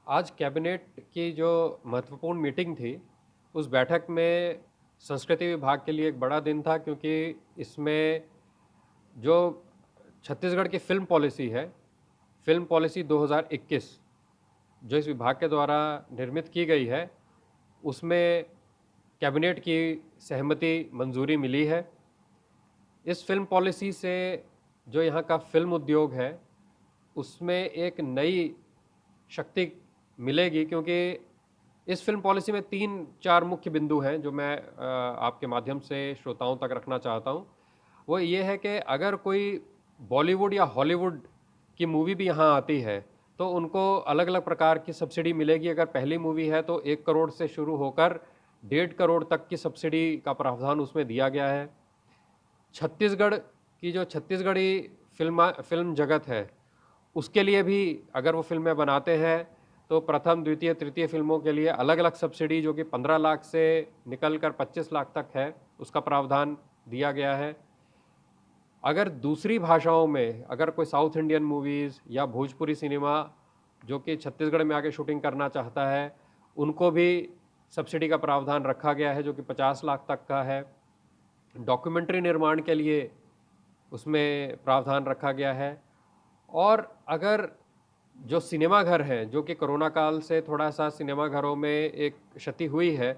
आज कैबिनेट की जो महत्वपूर्ण मीटिंग थी, उस बैठक में संस्कृति विभाग के लिए एक बड़ा दिन था क्योंकि इसमें जो छत्तीसगढ़ की फ़िल्म पॉलिसी है, फ़िल्म पॉलिसी 2021 जो इस विभाग के द्वारा निर्मित की गई है, उसमें कैबिनेट की सहमति मंजूरी मिली है। इस फ़िल्म पॉलिसी से जो यहाँ का फ़िल्म उद्योग है, उसमें एक नई शक्ति मिलेगी क्योंकि इस फ़िल्म पॉलिसी में 3-4 मुख्य बिंदु हैं जो मैं आपके माध्यम से श्रोताओं तक रखना चाहता हूँ। वो ये है कि अगर कोई बॉलीवुड या हॉलीवुड की मूवी भी यहाँ आती है, तो उनको अलग-अलग प्रकार की सब्सिडी मिलेगी। अगर पहली मूवी है तो 1 करोड़ से शुरू होकर 1.5 करोड़ तक की सब्सिडी का प्रावधान उसमें दिया गया है। छत्तीसगढ़ की जो छत्तीसगढ़ी फ़िल्म जगत है, उसके लिए भी अगर वो फ़िल्में बनाते हैं तो प्रथम, द्वितीय, तृतीय फ़िल्मों के लिए अलग-अलग सब्सिडी जो कि 15 लाख से निकल कर 25 लाख तक है, उसका प्रावधान दिया गया है। अगर दूसरी भाषाओं में अगर कोई साउथ इंडियन मूवीज़ या भोजपुरी सिनेमा जो कि छत्तीसगढ़ में आके शूटिंग करना चाहता है, उनको भी सब्सिडी का प्रावधान रखा गया है जो कि 50 लाख तक का है। डॉक्यूमेंट्री निर्माण के लिए उसमें प्रावधान रखा गया है। और अगर जो सिनेमा घर हैं जो कि कोरोना काल से थोड़ा सा सिनेमा घरों में एक क्षति हुई है,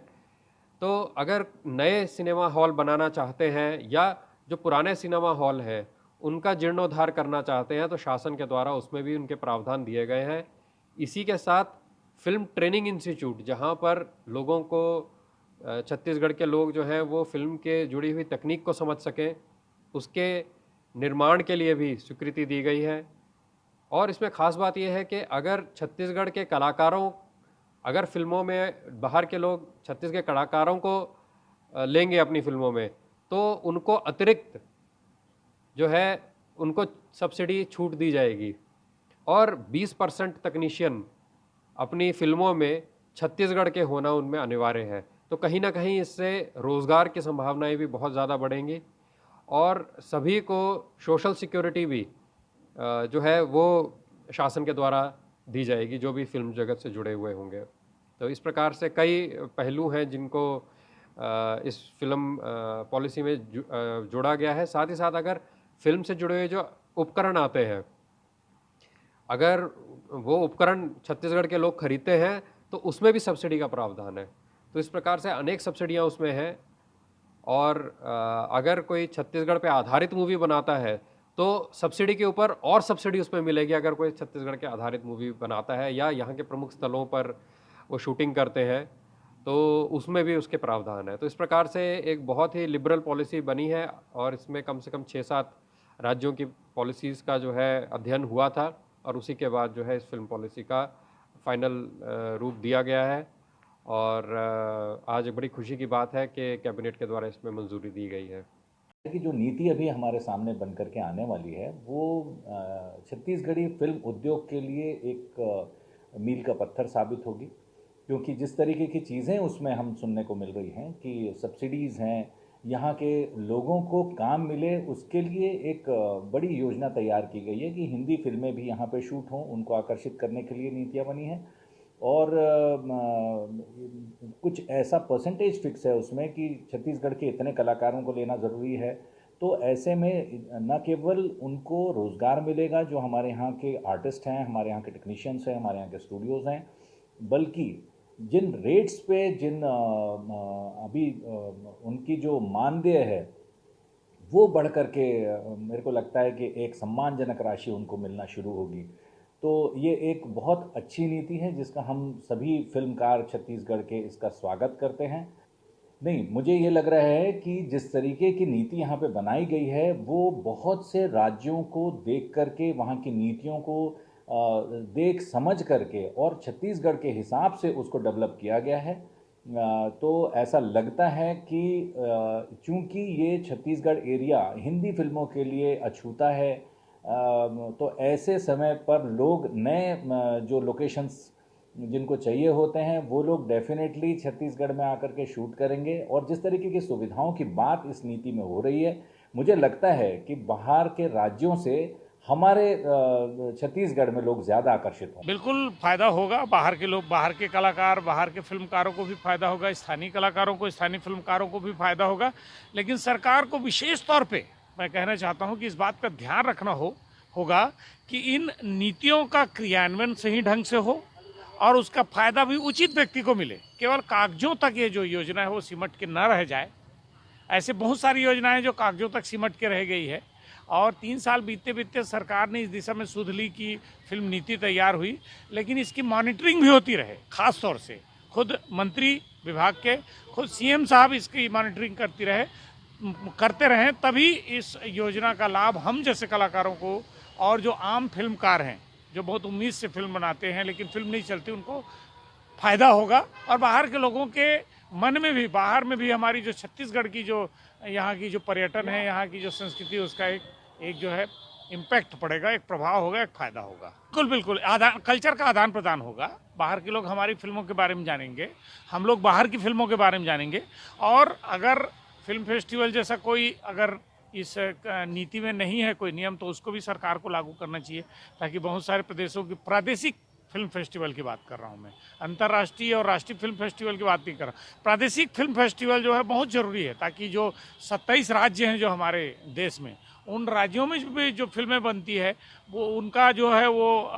तो अगर नए सिनेमा हॉल बनाना चाहते हैं या जो पुराने सिनेमा हॉल हैं उनका जीर्णोद्धार करना चाहते हैं तो शासन के द्वारा उसमें भी उनके प्रावधान दिए गए हैं। इसी के साथ फिल्म ट्रेनिंग इंस्टीट्यूट जहां पर लोगों को छत्तीसगढ़ के लोग जो हैं वो फिल्म के जुड़ी हुई तकनीक को समझ सकें, उसके निर्माण के लिए भी स्वीकृति दी गई है। और इसमें ख़ास बात यह है कि अगर छत्तीसगढ़ के कलाकारों अगर फ़िल्मों में बाहर के लोग छत्तीसगढ़ के कलाकारों को लेंगे अपनी फ़िल्मों में, तो उनको अतिरिक्त जो है उनको सब्सिडी छूट दी जाएगी और 20% तकनीशियन अपनी फ़िल्मों में छत्तीसगढ़ के होना उनमें अनिवार्य है। तो कहीं न कहीं इससे रोज़गार की संभावनाएँ भी बहुत ज़्यादा बढ़ेंगी और सभी को सोशल सिक्योरिटी भी जो है वो शासन के द्वारा दी जाएगी, जो भी फ़िल्म जगत से जुड़े हुए होंगे। तो इस प्रकार से कई पहलू हैं जिनको इस फ़िल्म पॉलिसी में जोड़ा गया है। साथ ही साथ अगर फ़िल्म से जुड़े हुए जो उपकरण आते हैं, अगर वो उपकरण छत्तीसगढ़ के लोग खरीदते हैं, तो उसमें भी सब्सिडी का प्रावधान है। तो इस प्रकार से अनेक सब्सिडियाँ उसमें हैं और अगर कोई छत्तीसगढ़ पे आधारित मूवी बनाता है, तो सब्सिडी के ऊपर और सब्सिडी उसमें मिलेगी अगर कोई छत्तीसगढ़ के आधारित मूवी बनाता है या यहाँ के प्रमुख स्थलों पर वो शूटिंग करते हैं, तो उसमें भी उसके प्रावधान है। तो इस प्रकार से एक बहुत ही लिबरल पॉलिसी बनी है और इसमें कम से कम 6-7 राज्यों की पॉलिसीज़ का जो है अध्ययन हुआ था और उसी के बाद जो है इस फ़िल्म पॉलिसी का फाइनल रूप दिया गया है। और आज बड़ी खुशी की बात है कि कैबिनेट के द्वारा इसमें मंजूरी दी गई है। की जो नीति अभी हमारे सामने बन कर के आने वाली है वो छत्तीसगढ़ी फिल्म उद्योग के लिए एक मील का पत्थर साबित होगी, क्योंकि जिस तरीके की चीज़ें उसमें हम सुनने को मिल रही हैं कि सब्सिडीज़ हैं, यहाँ के लोगों को काम मिले, उसके लिए एक बड़ी योजना तैयार की गई है कि हिंदी फिल्में भी यहाँ पे शूट हों, उनको आकर्षित करने के लिए नीतियाँ बनी हैं। और कुछ ऐसा परसेंटेज फिक्स है उसमें कि छत्तीसगढ़ के इतने कलाकारों को लेना ज़रूरी है। तो ऐसे में न केवल उनको रोज़गार मिलेगा जो हमारे यहाँ के आर्टिस्ट हैं, हमारे यहाँ के टेक्नीशियंस हैं, हमारे यहाँ के स्टूडियोज़ हैं, बल्कि जिन रेट्स पे अभी उनकी जो मानदेय है वो बढ़ कर के मेरे को लगता है कि एक सम्मानजनक राशि उनको मिलना शुरू होगी। तो ये एक बहुत अच्छी नीति है जिसका हम सभी फिल्मकार छत्तीसगढ़ के इसका स्वागत करते हैं। नहीं, मुझे ये लग रहा है कि जिस तरीके की नीति यहाँ पे बनाई गई है वो बहुत से राज्यों को देख कर के, वहाँ की नीतियों को देख समझ करके और छत्तीसगढ़ के हिसाब से उसको डेवलप किया गया है। तो ऐसा लगता है कि चूंकि ये छत्तीसगढ़ एरिया हिंदी फिल्मों के लिए अछूता है, तो ऐसे समय पर लोग नए जो लोकेशंस जिनको चाहिए होते हैं वो लोग डेफिनेटली छत्तीसगढ़ में आकर के शूट करेंगे। और जिस तरीके की सुविधाओं की बात इस नीति में हो रही है, मुझे लगता है कि बाहर के राज्यों से हमारे छत्तीसगढ़ में लोग ज़्यादा आकर्षित हों। बिल्कुल फायदा होगा। बाहर के लोग, बाहर के कलाकार, बाहर के फिल्मकारों को भी फायदा होगा, स्थानीय कलाकारों को, स्थानीय फिल्मकारों को भी फायदा होगा। लेकिन सरकार को विशेष तौर पे मैं कहना चाहता हूं कि इस बात का ध्यान रखना होगा कि इन नीतियों का क्रियान्वयन सही ढंग से हो और उसका फायदा भी उचित व्यक्ति को मिले। केवल कागजों तक ये जो योजना है वो सिमट के न रह जाए। ऐसे बहुत सारी योजनाएं जो कागजों तक सिमट के रह गई है और 3 साल बीतते बीतते सरकार ने इस दिशा में सुध ली कि फिल्म नीति तैयार हुई, लेकिन इसकी मॉनिटरिंग भी होती रहे। खास तौर से खुद मंत्री विभाग के, खुद सीएम साहब इसकी मॉनिटरिंग करते रहें, तभी इस योजना का लाभ हम जैसे कलाकारों को और जो आम फिल्मकार हैं जो बहुत उम्मीद से फिल्म बनाते हैं लेकिन फिल्म नहीं चलती, उनको फायदा होगा। और बाहर के लोगों के मन में भी, बाहर में भी हमारी जो छत्तीसगढ़ की जो यहाँ की जो पर्यटन है, यहाँ की जो संस्कृति, उसका एक जो है इम्पैक्ट पड़ेगा, एक प्रभाव होगा, एक फायदा होगा। बिल्कुल बिल्कुल कल्चर का आदान प्रदान होगा। बाहर के लोग हमारी फिल्मों के बारे में जानेंगे, हम लोग बाहर की फिल्मों के बारे में जानेंगे। और अगर फिल्म फेस्टिवल जैसा कोई अगर इस नीति में नहीं है कोई नियम, तो उसको भी सरकार को लागू करना चाहिए, ताकि बहुत सारे प्रदेशों की प्रादेशिक फिल्म फेस्टिवल की बात कर रहा हूँ मैं, अंतर्राष्ट्रीय और राष्ट्रीय फिल्म फेस्टिवल की बात नहीं कर रहा। प्रादेशिक फिल्म फेस्टिवल जो है बहुत ज़रूरी है, ताकि जो 27 राज्य हैं जो हमारे देश में, उन राज्यों में भी जो फिल्में बनती है वो उनका जो है वो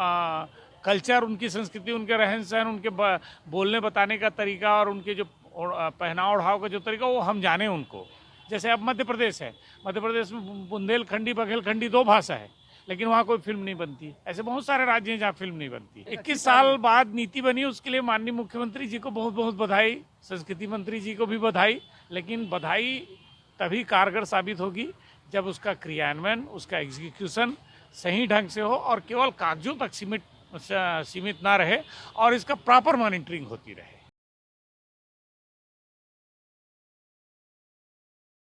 कल्चर, उनकी संस्कृति, उनके रहन सहन, उनके बोलने बताने का तरीका और उनके जो पहनाव ओढ़ाव का जो तरीका, वो हम जाने उनको। जैसे अब मध्य प्रदेश है, मध्य प्रदेश में बुंदेलखंडी बघेलखंडी 2 भाषा है, लेकिन वहाँ कोई फिल्म नहीं बनती। ऐसे बहुत सारे राज्य हैं जहाँ फिल्म नहीं बनती। 21 साल बाद नीति बनी, उसके लिए माननीय मुख्यमंत्री जी को बहुत बहुत बधाई, संस्कृति मंत्री जी को भी बधाई। लेकिन बधाई तभी कारगर साबित होगी जब उसका क्रियान्वयन, उसका एग्जीक्यूशन सही ढंग से हो और केवल कागजों तक सीमित ना रहे और इसका प्रॉपर मॉनिटरिंग होती रहे।